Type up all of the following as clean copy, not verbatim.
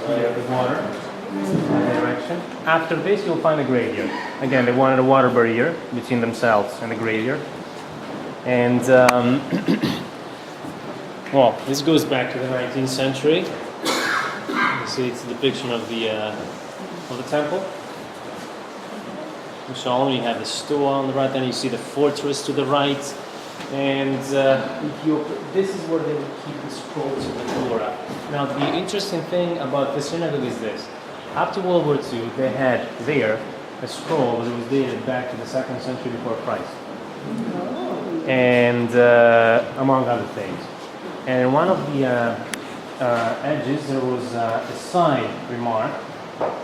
the water in that direction. After this, you'll find a graveyard. Again, they wanted a water barrier between themselves and the graveyard. And well, this goes back to the 19th century. You see, it's a depiction of the temple. In Solomon, you have the stool on the right, then you see the fortress to the right. And this is where they would keep the scrolls of the Torah. Now, the interesting thing about the synagogue is this. After World War II, they had there a scroll that was dated back to the 2nd century before Christ. And among other things. And in one of the edges, there was a side remark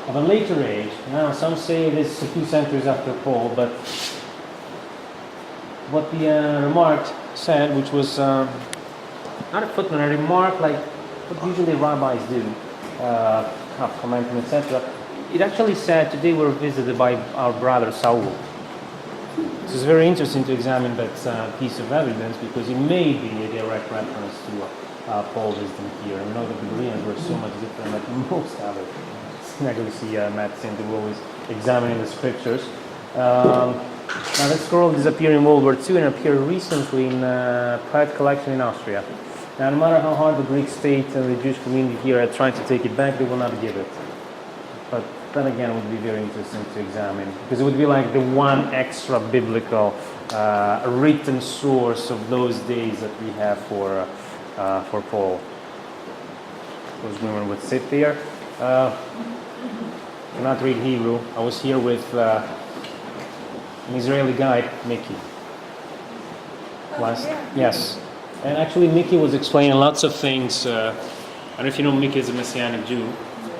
of a later age. Now, some say it is a few centuries after Paul, but what the remark said, which was not a footnote, a remark like what usually rabbis do, have commenting, etc. It actually said, today we're visited by our brother Saul. So it's very interesting to examine that piece of evidence because it may be a direct reference to Paul's wisdom here. We know that the Bereans were so much different than most other synagogues. Matt seemed to always examining the scriptures. Now that scroll disappeared in World War II and appeared recently in a private collection in Austria. Now, no matter how hard the Greek state and the Jewish community here are trying to take it back, they will not give it. But that again would be very interesting to examine because it would be like the one extra biblical written source of those days that we have for Paul. Those women would sit there. Cannot read Hebrew. I was here with an Israeli guide, Mickey. Yes. And actually Mickey was explaining lots of things. I don't know if you know, Mickey is a Messianic Jew,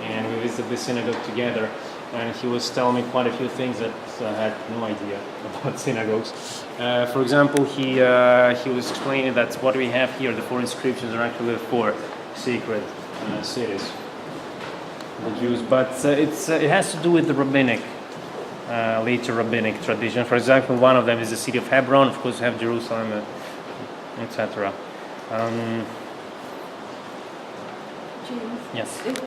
and we visited the synagogue together, and he was telling me quite a few things that I had no idea about synagogues. For example, he was explaining that what we have here, the 4 inscriptions, are actually the 4 sacred cities, the Jews. But it has to do with the rabbinic, later rabbinic tradition. For example, one of them is the city of Hebron. Of course, you have Jerusalem, etc. James, Yes. if